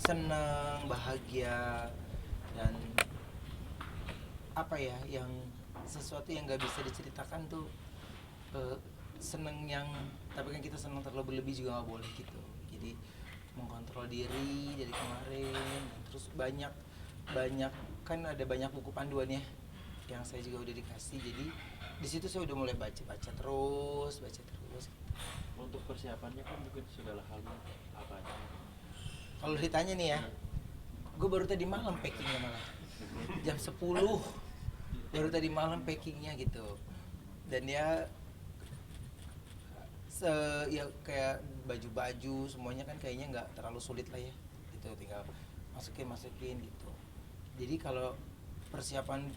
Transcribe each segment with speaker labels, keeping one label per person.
Speaker 1: senang, bahagia, dan apa ya, yang sesuatu yang nggak bisa diceritakan tuh. eh, Seneng yang, tapi kan kita seneng terlalu berlebih juga nggak boleh gitu. Jadi mengkontrol diri dari kemarin, dan terus banyak banyak kan ada banyak buku panduan ya yang saya juga udah dikasih. Jadi di situ saya udah mulai baca terus.
Speaker 2: Untuk persiapannya kan mungkin segala halnya apa aja.
Speaker 1: Kalau ditanya nih ya, gue baru tadi malam packingnya, malah jam 10 baru tadi malam packingnya gitu. Dan ya se ya kayak baju-baju semuanya kan kayaknya nggak terlalu sulit lah ya, gitu, tinggal masukin masukin gitu. Jadi kalau persiapan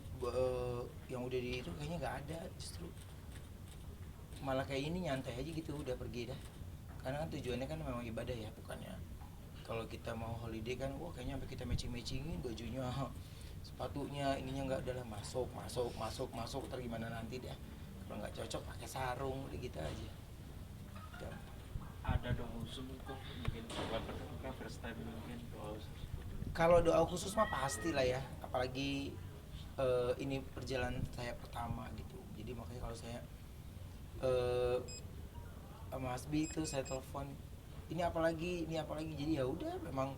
Speaker 1: yang udah di itu kayaknya nggak ada, justru malah kayak ini nyantai aja gitu, udah pergi dah. Karena kan tujuannya kan memang ibadah ya, bukannya kalau kita mau holiday kan wah kayaknya sampai kita matching-matchingin bajunya, sepatunya, ininya, nggak, adalah masuk masuk masuk masuk, ntar gimana nanti deh kalau nggak cocok pakai sarung udah gitu aja. Gampang.
Speaker 2: Ada doa khusus mungkin buat pertama first time mungkin doa khusus.
Speaker 1: Kalau doa khusus mah pasti lah ya, apalagi ini perjalanan saya pertama gitu. Jadi makanya kalau saya eh, sama Hasbi itu saya telepon, ini apalagi, jadi ya udah memang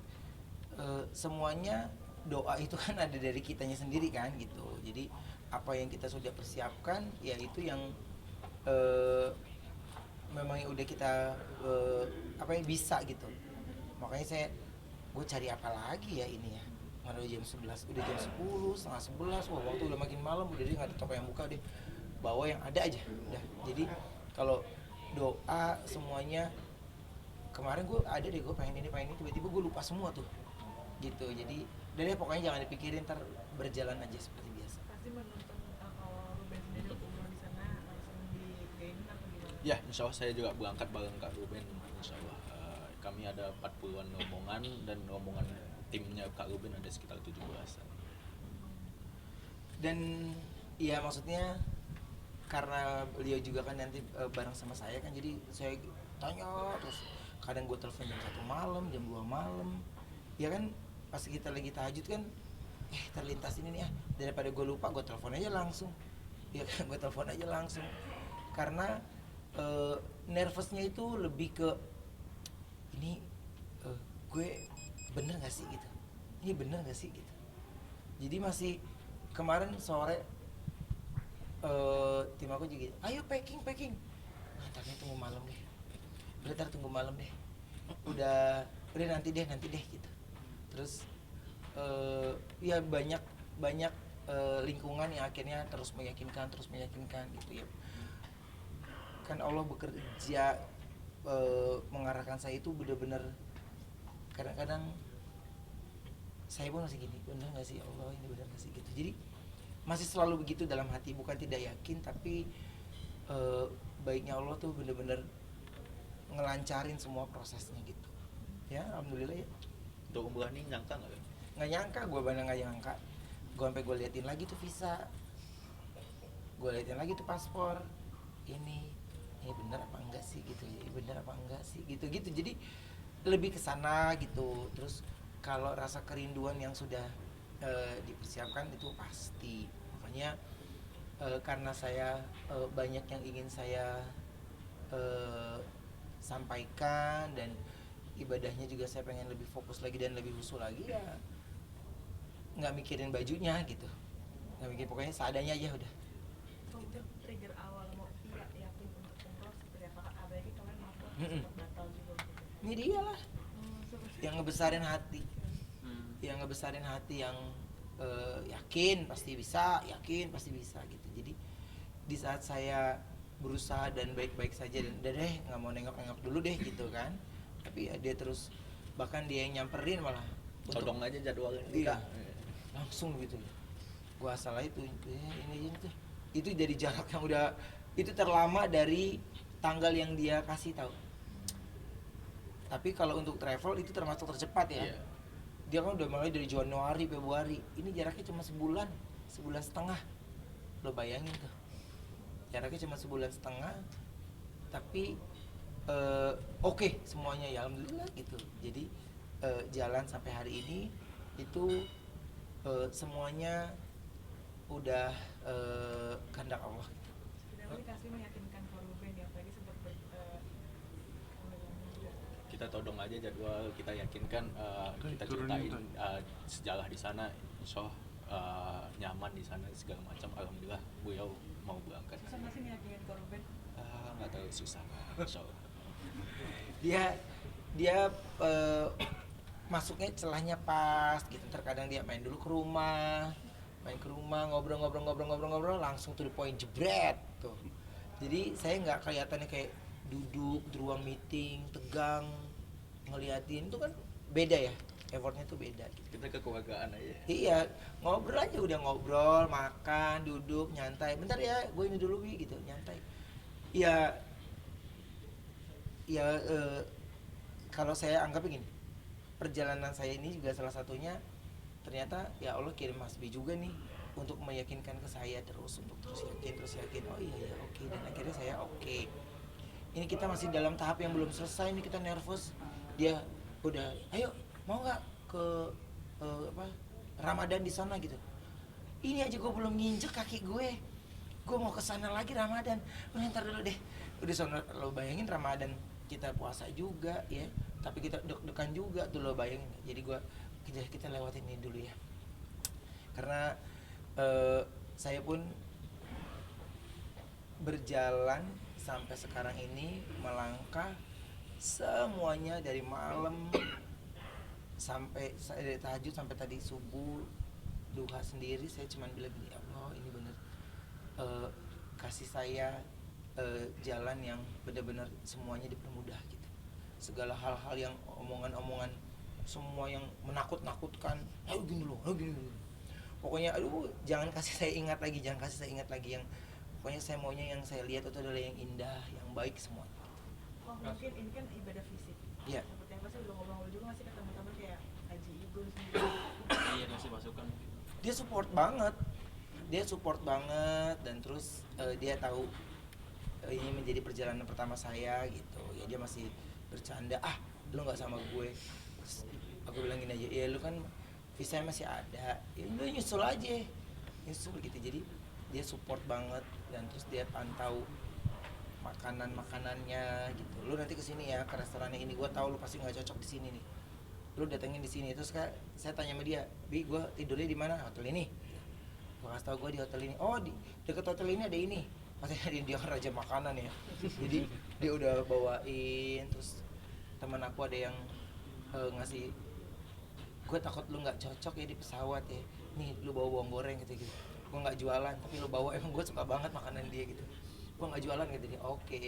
Speaker 1: semuanya doa itu kan ada dari kitanya sendiri kan gitu. Jadi apa yang kita sudah persiapkan ya itu yang eh, memang yang udah kita apa yang bisa gitu. Makanya gue cari apa lagi ya ini ya, mana udah jam 11, udah jam 10 setengah 11, wah waktu udah makin malam, udah deh nggak ada toko yang buka deh, bawa yang ada aja udah. Jadi kalau doa semuanya, kemarin gue ada deh, gue pengen ini tiba-tiba gue lupa semua tuh gitu. Jadi udah deh pokoknya jangan dipikirin, ntar berjalan aja seperti biasa.
Speaker 3: Pasti menonton kalau Ruben sendiri umroh di sana langsung digain atau gimana?
Speaker 4: Ya, insya Allah saya juga berangkat bareng Kak Ruben. Insya Allah kami ada 40-an rombongan dan rombongan timnya Kak Ruben ada sekitar 17-an.
Speaker 1: Dan ya maksudnya karena beliau juga kan nanti bareng sama saya kan, jadi saya tanya terus, kadang gue telepon jam 1 malam, jam 2 malam, ya kan pas kita lagi tahajud kan, terlintas ini nih, daripada gue lupa gue telepon aja langsung, ya kan, gue telepon aja langsung. Karena nervousnya itu lebih ke ini, gue bener gak sih gitu, ini bener gak sih gitu. Jadi masih kemarin sore tim aku juga, ayo packing packing, ntar tunggu malam deh, tunggu malam deh, udah nanti deh gitu. Terus ya banyak banyak lingkungan yang akhirnya terus meyakinkan gitu ya. Kan Allah bekerja mengarahkan saya itu benar-benar, kadang-kadang saya pun masih gini, bener nggak sih Allah, ini bener nggak sih gitu. Jadi masih selalu begitu dalam hati, bukan tidak yakin, tapi baiknya Allah tuh bener-bener ngelancarin semua prosesnya gitu. Ya alhamdulillah ya.
Speaker 4: Untuk umroh ini nyangka nggak?
Speaker 1: Nggak nyangka, gue bener nggak nyangka. Gue sampai gue liatin lagi tuh visa, gue liatin lagi tuh paspor, ini bener apa enggak sih gitu, ini bener apa enggak sih gitu gitu. Jadi lebih ke sana gitu. Terus kalau rasa kerinduan yang sudah dipersiapkan itu pasti. Makanya karena saya banyak yang ingin saya eh, sampaikan, dan ibadahnya juga saya pengen lebih fokus lagi dan lebih khusyuk lagi, ya nggak mikirin bajunya gitu, nggak mikir, pokoknya seadanya aja udah.
Speaker 3: Untuk trigger awal mau yakin untuk umroh seperti apa kak? Apalagi kalian maaf
Speaker 1: Mm-mm.
Speaker 3: sempat batal juga gitu.
Speaker 1: Ini dia lah
Speaker 3: Terus
Speaker 1: yang ngebesarin hati, yang yakin pasti bisa, gitu. Jadi di saat saya berusaha dan baik-baik saja, dan udah deh nggak mau nengok-nengok dulu deh gitu kan, tapi ya dia terus, bahkan dia yang nyamperin malah untuk,
Speaker 4: Todong aja jadwalnya.
Speaker 1: iya, langsung gitu. Gua salah ini tuh, itu jadi jarak yang udah, itu terlama dari tanggal yang dia kasih tahu. Tapi kalau untuk travel itu termasuk tercepat ya.
Speaker 4: Iya.
Speaker 1: Dia kan udah mulai dari Januari, Februari. Ini jaraknya cuma sebulan, sebulan setengah. Lo bayangin tuh. Jaraknya cuma sebulan setengah, tapi oke semuanya ya alhamdulillah gitu. Jadi jalan sampai hari ini itu semuanya udah kehendak Allah.
Speaker 3: Sebenarnya kasih meyakinkan for Ruben ya, apalagi sempat
Speaker 4: Kita todong aja jadwal, kita yakinkan, kita
Speaker 2: Turunin
Speaker 4: ceritain
Speaker 2: tuh.
Speaker 4: sejarah di sana, insya Allah nyaman di sana segala macam. Alhamdulillah beliau mau berangkat.
Speaker 3: susah nggak sih meyakinkan for Ruben?
Speaker 4: Nggak terlalu susah, insya Allah.
Speaker 1: Dia masuknya celahnya pas gitu. Terkadang dia main dulu ke rumah, ngobrol langsung to the point, jebret tuh. Jadi saya nggak kelihatannya kayak duduk di ruang meeting tegang ngeliatin, itu kan beda ya, effortnya tuh beda gitu.
Speaker 4: Kita kekeluargaan aja.
Speaker 1: Iya, ngobrol aja, udah ngobrol, makan, duduk, nyantai. Bentar ya, gue ini dulu Wi, gitu, nyantai. Ya, kalau saya anggap begini, perjalanan saya ini juga salah satunya ternyata ya Allah kirim Mas B juga nih untuk meyakinkan ke saya terus, untuk terus yakin. Oh iya oke. Dan akhirnya saya oke. Ini kita masih dalam tahap yang belum selesai nih, kita nervous. Dia udah, ayo mau nggak ke Ramadan di sana gitu. Ini aja gue belum nginjek kaki gue mau ke sana lagi Ramadan. Ntar dulu deh. Udah sono, lo bayangin Ramadan kita puasa juga ya, tapi kita deg-degan juga tuh, lo bayangin. Jadi kita lewatin ini dulu ya, karena saya pun berjalan sampai sekarang ini, melangkah semuanya dari malam sampai dari tahajud sampai tadi subuh, duha sendiri. Saya cuma bilang gini, Allah ini bener kasih saya jalan yang benar-benar semuanya dipermudah gitu. Segala hal-hal yang omongan-omongan semua yang menakut-nakutkan, ayo gini dulu. Pokoknya aduh, jangan kasih saya ingat lagi yang pokoknya saya maunya yang saya lihat itu adalah yang indah, yang baik semua.
Speaker 3: Oh mungkin ini kan ibadah fisik.
Speaker 1: Iya.
Speaker 3: Seperti yang pasti udah ngobrol juga masih ketemu teman kayak Haji Igun sendiri.
Speaker 2: Iya, ngasih masukan.
Speaker 1: Dia support banget dan terus dia tahu ini menjadi perjalanan pertama saya gitu ya. Dia masih bercanda, lu nggak sama gue. Terus aku bilang gini aja, ya lu kan visa masih ada, ya lu nyusul gitu. Jadi dia support banget dan terus dia pantau makanannya gitu. Lu nanti kesini ya ke restorannya ini, gue tahu lu pasti nggak cocok di sini nih, lu datengin di sini. Terus saya tanya sama dia, Bi, gue tidurnya di mana? Hotel ini. Gue kasih tau gue di hotel ini. Oh, di deket hotel ini ada ini. Maksudnya dia kan raja makanan ya. Jadi dia udah bawain. Terus teman aku ada yang ngasih, gue takut lu nggak cocok ya di pesawat ya. Nih lu bawa bawang goreng gitu. Gue nggak jualan, tapi lu bawa, emang gue suka banget makanan dia gitu. Gue nggak jualan gitu. Dia oke.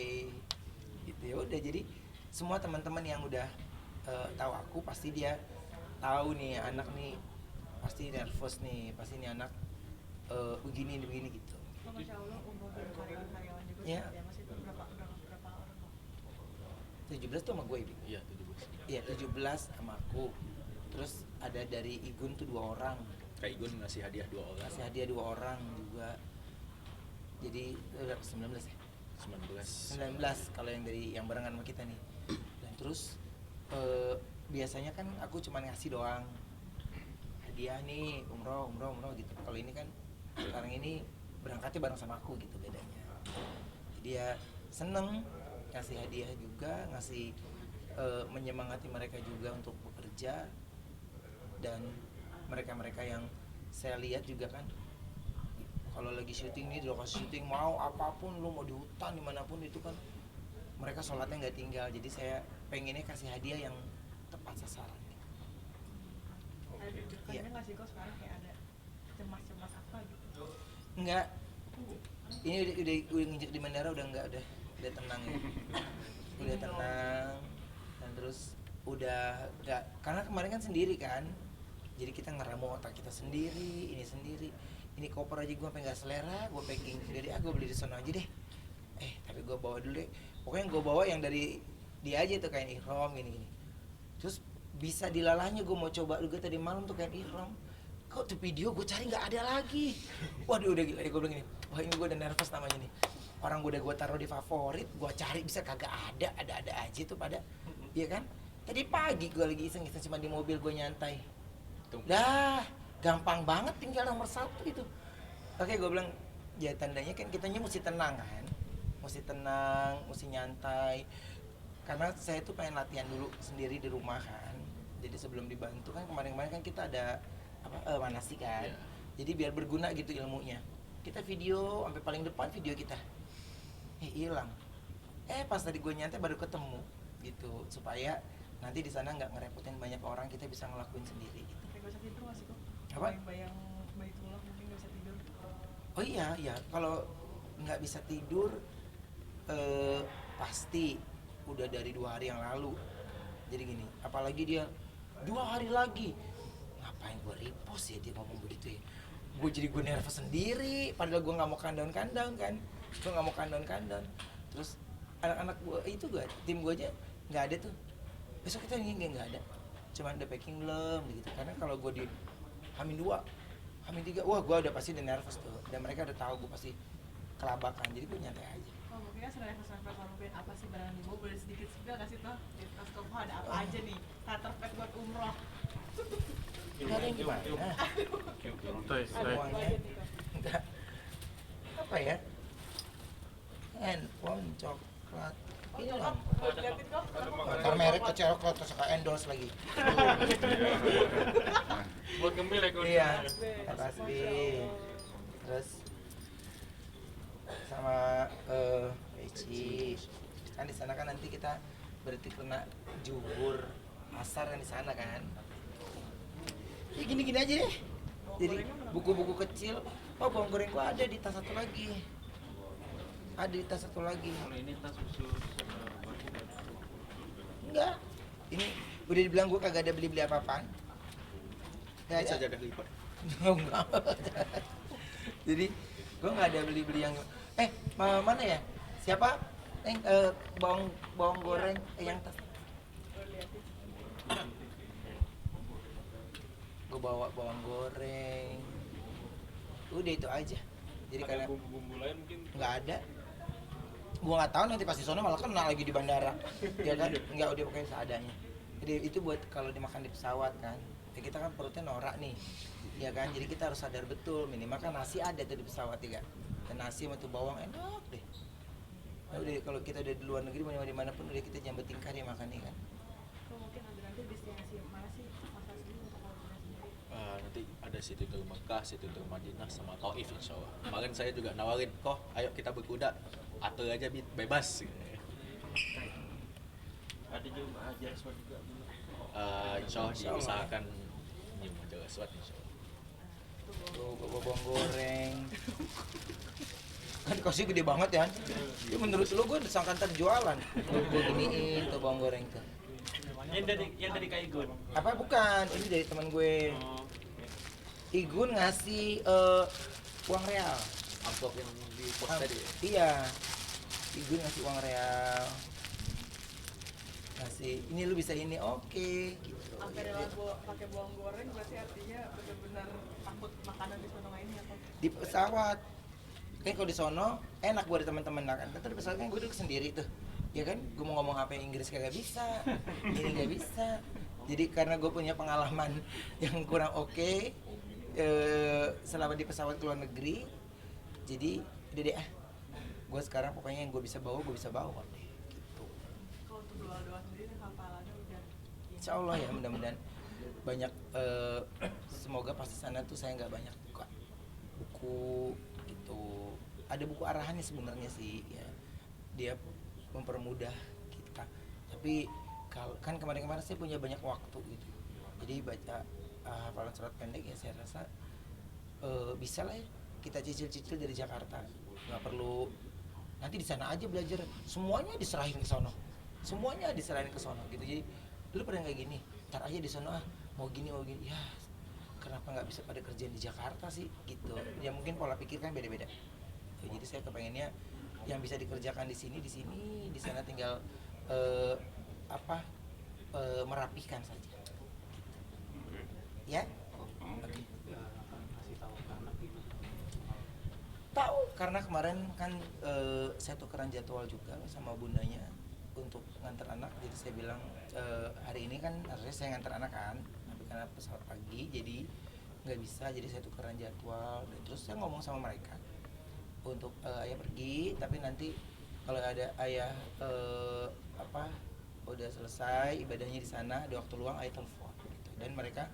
Speaker 1: Gitu ya udah. Jadi semua teman-teman yang udah tahu aku pasti dia tahu nih anak nih pasti nervous nih, pasti nih anak begini gitu.
Speaker 3: Oh, Masya Allah, umur karyawan juga
Speaker 1: Iya.
Speaker 3: seperti apa sih itu? Berapa orang kok?
Speaker 1: 17 tuh sama gue, Bi.
Speaker 4: Iya, 17.
Speaker 1: Iya, 17 sama aku. Terus ada dari Igun tuh 2 orang.
Speaker 4: Kak Igun ngasih hadiah 2 orang.
Speaker 1: Kasih hadiah 2 orang juga. Jadi 19 ya? 19 kalau yang dari yang barengan sama kita nih. Dan terus biasanya kan aku cuma ngasih doang hadiah nih, umroh gitu. Kalau ini kan sekarang ini berangkatnya bareng sama aku gitu bedanya. Jadi dia seneng ngasih hadiah juga, ngasih menyemangati mereka juga untuk bekerja. Dan mereka-mereka yang saya lihat juga kan, kalau lagi syuting nih, di lokasi syuting, mau apapun, lu mau di hutan dimanapun itu kan mereka sholatnya nggak tinggal. Jadi saya pengennya kasih hadiah yang tepat sasaran.
Speaker 3: Ada deg-degannya
Speaker 1: Iya.
Speaker 3: nggak sih kok sekarang kayak ada cemas-cemas apa gitu?
Speaker 1: Enggak, ini udah nginjek di bandara udah enggak, udah tenang ya. Udah tenang dan terus udah enggak, karena kemarin kan sendiri kan, jadi kita ngeramu otak kita sendiri, ini koper aja gue sampai nggak selera, gue packing sendiri, gue beli di sana aja deh. Tapi gue bawa dulu deh, pokoknya gue bawa yang dari dia aja tuh, kain ihram gini. Terus bisa dilalahnya gue mau coba juga tadi malam tuh kain ihram, kok tuh video gue cari nggak ada lagi. Waduh udah gila, gue bilang gini, wah ini gue udah nervous namanya nih. Orang gue udah gue taruh di favorit, gue cari bisa kagak ada aja tuh pada, iya kan? Tadi pagi gue lagi iseng-iseng cuma di mobil gue nyantai.
Speaker 4: Tuh.
Speaker 1: Dah, gampang banget tinggal nomor 1 itu. Oke, gue bilang ya tandanya kan kitanya mesti tenang kan, mesti tenang, mesti nyantai. Karena saya tuh pengen latihan dulu sendiri di rumah kan. Jadi sebelum dibantu kan kemarin-kemarin kan kita ada manasi kan.
Speaker 4: Iya.
Speaker 1: Jadi biar berguna gitu ilmunya. Kita video sampai paling depan video kita. Hilang. Pas tadi gue nyantai baru ketemu gitu supaya nanti di sana nggak ngerepotin banyak orang, kita bisa ngelakuin sendiri gitu.
Speaker 3: Kayak gak bisa tidur nggak sih kok?
Speaker 1: Apa?
Speaker 3: Bayang Baitullah mungkin gak bisa tidur.
Speaker 1: Oh iya, kalau nggak bisa tidur pasti udah dari 2 hari yang lalu. Jadi gini, apalagi dia 2 hari lagi, ngapain gue repost ya dia ngomong begitu ya. Gue nervous sendiri, padahal gue nggak mau countdown kan, gue nggak mau countdown. Terus anak-anak gue itu tim gue aja nggak ada tuh. Besok kita nggak ada, cuma ada packing belum gitu. Karena kalau gue di Hamin 2, Hamin 3, wah gue udah pasti udah nervous tuh. Dan mereka udah tahu gue pasti kelabakan, jadi gue nyantai aja.
Speaker 3: Oh, mungkin kan selain nervous ngomongin apa sih barang dibawa, boleh sedikit juga kasih tau di tas koko ada apa aja nih starter pack buat umroh.
Speaker 1: Nggak ada yang gimana? Semuanya enggak. Apa ya? Handphone, coklat, ini lah.
Speaker 3: Buat liatin kok.
Speaker 1: Ntar merek ke coklat terus suka endorse lagi.
Speaker 2: Buat gembil ya kalau
Speaker 1: Iya,
Speaker 2: gitu.
Speaker 1: makasih. Terus sama peci. Kan di sana kan nanti kita berarti kena juhur asar kan di sana kan. Ya gini-gini aja deh. Jadi buku-buku kecil. Oh, bawang goreng gua ada di tas satu lagi. Ada di tas satu lagi.
Speaker 2: Kalau ini tas khusus buat kita.
Speaker 1: Enggak. Ini udah dibilang gua kagak ada beli-beli apa-apaan. Nggak
Speaker 4: Bisa
Speaker 1: ada.
Speaker 4: jadah lipat.
Speaker 1: Enggak. Jadi gua nggak ada beli-beli yang mana ya? Siapa? Bawang goreng yang tas. Gue bawa bawang goreng. Udah itu aja. Jadi
Speaker 2: Ada
Speaker 1: karena
Speaker 2: bumbu-bumbu lain mungkin.
Speaker 1: nggak ada, gua nggak tahu nanti pas di sono malah kena lagi di bandara, ya kan? Nggak, udah pokoknya seadanya. Jadi itu buat kalau dimakan di pesawat kan. Ya kita kan perutnya norak nih, ya kan? Jadi kita harus sadar betul minimal kan nasi ada tuh di pesawat ya kan? Dan nasi sama tuh bawang enak deh. Nah, udah kalau kita udah di luar negeri mana pun udah kita nyambetin kari makan nih kan.
Speaker 3: So, mungkin ada nanti destinasi mana sih Mas Asli untuk liburan sendiri?
Speaker 4: Nanti ada situ ke Mekah, situ ke Madinah, sama Taif insya Allah. Kemarin saya juga nawarin, ayo kita berkuda, atur aja bebas.
Speaker 2: Ada juga aja aswad juga.
Speaker 4: Insya Allah diusahakan nyium aja aswad insya Allah.
Speaker 1: Tuh bawa bawang goreng. Kan kosnya gede banget ya. Ya menurut lu gue disangka ntar jualan. Gue giniin tuh bawang goreng tuh.
Speaker 2: Yang dari Kak Igun.
Speaker 1: Apa bukan? Ini dari teman gue.
Speaker 2: Oh,
Speaker 1: Igun ngasih uang real.
Speaker 4: Amplop yang di post tadi ya?
Speaker 1: Iya. Igun ngasih uang real. Ngasih, ini lu bisa ini, oke gitu.
Speaker 3: Sampai rela pakai bawang goreng berarti artinya benar-benar takut makanan di sono ini atau
Speaker 1: Di pesawat. Kan kalau di sono enak buat teman-teman kan. Tapi di pesawat kan gue duduk sendiri tuh. Ya kan, gue mau ngomong apa yang Inggris kagak bisa. Ini nggak bisa. Jadi karena gue punya pengalaman yang kurang oke selama di pesawat ke luar negeri, jadi udah deh gue sekarang pokoknya yang gue bisa bawa gitu.
Speaker 3: kalau untuk doa-doa sendiri hafalannya udah
Speaker 1: Insya Allah ya, mudah-mudahan banyak semoga pasti sana tuh saya nggak banyak buka buku gitu. Ada buku arahannya sebenarnya sih ya, dia mempermudah kita. Tapi kan kemarin-kemarin saya punya banyak waktu gitu, jadi baca hafalan surat pendek ya saya rasa bisa lah ya kita cicil-cicil dari Jakarta, nggak perlu nanti di sana aja belajar semuanya diserahin ke sono, gitu. Jadi dulu pernah kayak gini, ntar aja di sono mau gini ya kenapa nggak bisa pada kerjaan di Jakarta sih gitu ya, mungkin pola pikir kan beda-beda ya, jadi saya kepengennya yang bisa dikerjakan di sini, di sana tinggal merapikan saja ya. Tahu karena kemarin kan saya tukeran jadwal juga sama bundanya, untuk ngantar anak, jadi saya bilang hari ini kan harusnya saya ngantar anak kan, tapi karena pesawat pagi jadi nggak bisa, jadi saya tukeran jadwal. Dan terus saya ngomong sama mereka untuk ayah pergi, tapi nanti kalau ada ayah udah selesai ibadahnya di sana, ada waktu luang ayah telepon gitu. Dan mereka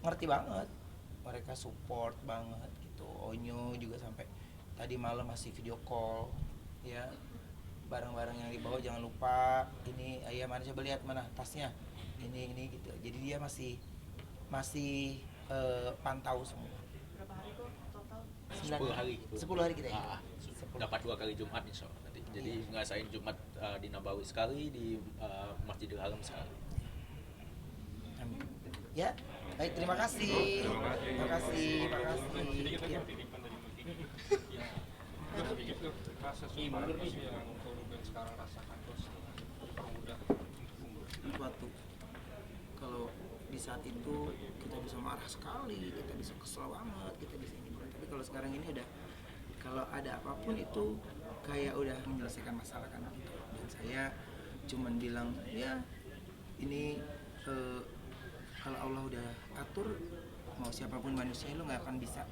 Speaker 1: ngerti banget, mereka support banget gitu. Onyo juga sampai tadi malam masih video call ya, barang-barang yang dibawa jangan lupa ini, ayah mana, coba lihat mana tasnya, ini gitu. Jadi dia masih pantau semua.
Speaker 3: Berapa hari kok total?
Speaker 4: 10 hari.
Speaker 1: 10 hari kita ya.
Speaker 4: Dapat 2 kali Jumat insya Allah nanti. Jadi
Speaker 1: Iya.
Speaker 4: ngerasain Jumat di Nabawi sekali, di Masjidil Haram sekali.
Speaker 1: Amin. Ya, baik, terima kasih. Terima kasih. Ya.
Speaker 5: Rasa sumpah apa sih yang Ruben sekarang rasakan terus mempermudah umur?
Speaker 1: Suatu kalau di saat itu kita bisa marah sekali, kita bisa kesel banget, kita bisa ini banget. Tapi kalau sekarang ini udah, kalau ada apapun itu kayak udah menyelesaikan masalah kan gitu. Dan saya cuman bilang ya ini kalau Allah udah atur, mau siapapun manusia lu nggak akan bisa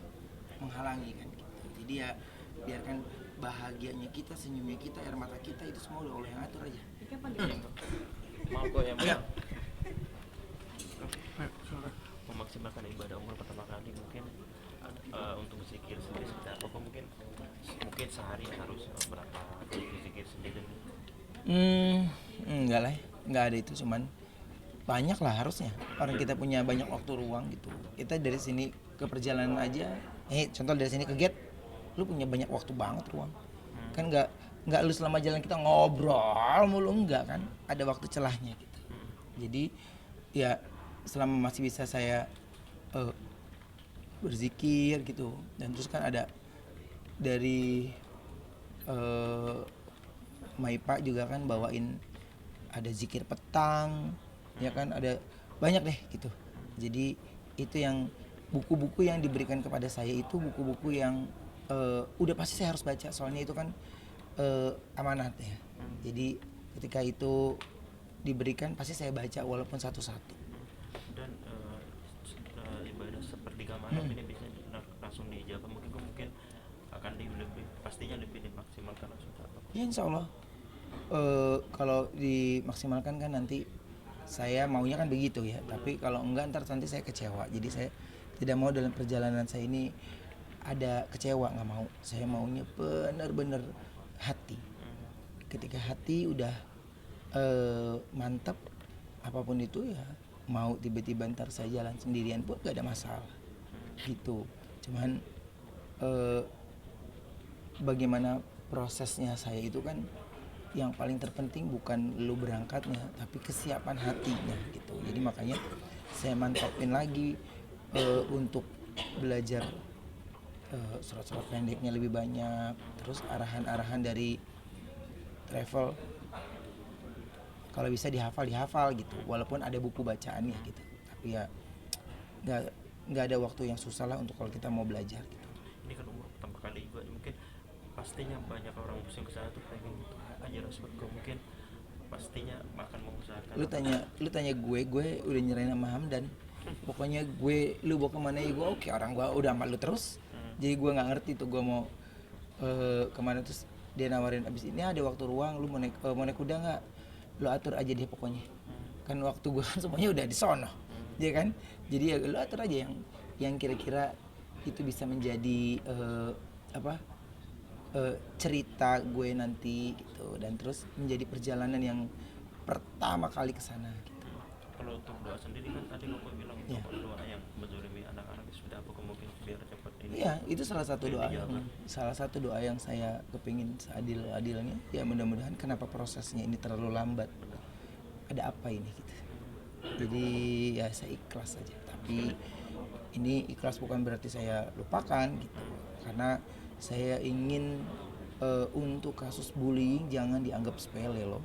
Speaker 1: menghalangi kan gitu. Jadi ya biarkan bahagianya kita, senyumnya kita, air mata kita itu semua udah Allah yang atur aja.
Speaker 3: Ini kan pandemi.
Speaker 2: Maaf kok ya,
Speaker 1: Ya.
Speaker 2: memaksimalkan ibadah umroh pertama kali mungkin untuk berzikir sendiri seperti apa kok, mungkin sehari harus berapa kali berzikir sendiri?
Speaker 1: Enggak lah, enggak ada itu, cuman banyak lah harusnya. Orang kita punya banyak waktu ruang gitu. Kita dari sini ke perjalanan aja, contoh dari sini ke gate, lu punya banyak waktu banget ruang. Kan enggak lu selama jalan kita ngobrol mulu, enggak kan? Ada waktu celahnya gitu. Jadi ya selama masih bisa saya berzikir gitu. Dan terus kan ada dari Maipa juga kan bawain ada zikir petang, ya kan, ada banyak deh gitu. Jadi itu yang buku-buku yang diberikan kepada saya itu buku-buku yang udah pasti saya harus baca, soalnya itu kan amanat ya. Jadi ketika itu diberikan pasti saya baca walaupun satu-satu.
Speaker 2: Dan ibadah sepertiga malam ini bisa langsung dijawab, mungkin akan pastinya lebih dimaksimalkan langsung.
Speaker 1: Ya insya Allah kalau dimaksimalkan kan nanti saya maunya kan begitu ya, tapi kalau enggak ntar nanti saya kecewa. Jadi saya tidak mau dalam perjalanan saya ini ada kecewa, nggak mau. Saya maunya benar-benar hati. Ketika hati udah mantap, apapun itu ya mau tiba-tiba ntar saya jalan sendirian pun gak ada masalah gitu. Cuman bagaimana prosesnya saya itu kan yang paling terpenting bukan lu berangkatnya, tapi kesiapan hatinya gitu. Jadi makanya saya mantapin lagi untuk belajar surat-surat pendeknya lebih banyak, terus arahan-arahan dari travel kalau bisa dihafal gitu, walaupun ada buku bacaannya gitu, tapi ya nggak ada waktu yang susah lah untuk kalau kita mau belajar gitu.
Speaker 2: Ini kan umur pertama kali juga, mungkin pastinya banyak orang musim ke sana tuh pengen aja surga, mungkin pastinya akan mengusahakan.
Speaker 1: Lu tanya gue udah nyerahin sama Hamdan, pokoknya lu bawa kemana ya gue oke, orang gue udah sama lu terus. Jadi gue nggak ngerti tuh gue mau kemana, terus dia nawarin abis ini ada waktu ruang, lu mau naik kuda nggak, lu atur aja deh pokoknya. Kan waktu gue kan semuanya udah di sono, ya kan, jadi ya lu atur aja yang kira-kira itu bisa menjadi cerita gue nanti gitu, dan terus menjadi perjalanan yang pertama kali ke sana gitu.
Speaker 2: Kalau untuk doa sendiri kan tadi kok bilang
Speaker 1: Ya.
Speaker 2: doa yang menzalimi anak-anak sudah apa mungkin biar cepat ini.
Speaker 1: Iya, itu salah satu doa yang saya kepingin seadil-adilnya. Ya mudah-mudahan, kenapa prosesnya ini terlalu lambat? Ada apa ini gitu. Jadi ya saya ikhlas saja. Tapi ini ikhlas bukan berarti saya lupakan gitu. Karena saya ingin untuk kasus bullying jangan dianggap sepele loh.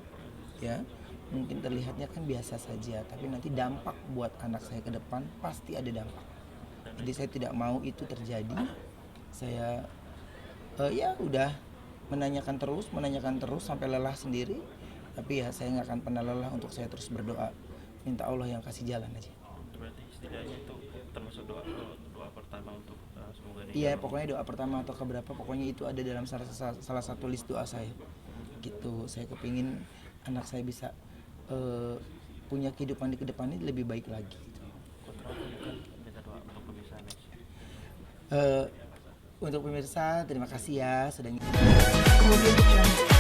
Speaker 1: Ya. Mungkin terlihatnya kan biasa saja, tapi nanti dampak buat anak saya ke depan pasti ada dampak. Jadi saya tidak mau itu terjadi. Saya ya udah menanyakan terus sampai lelah sendiri. Tapi ya saya nggak akan pernah lelah untuk saya terus berdoa, minta Allah yang kasih jalan aja.
Speaker 2: Berarti setidaknya itu termasuk doa doa pertama untuk semoga dia
Speaker 1: Iya, pokoknya doa pertama atau keberapa, pokoknya itu ada dalam salah satu list doa saya. Gitu, saya kepingin anak saya bisa punya kehidupan di kedepannya lebih baik lagi. Gitu.
Speaker 2: kontra bukan minta doa untuk pemirsa next.
Speaker 1: Untuk pemirsa, terima kasih ya sudah.
Speaker 6: Audio Jungle.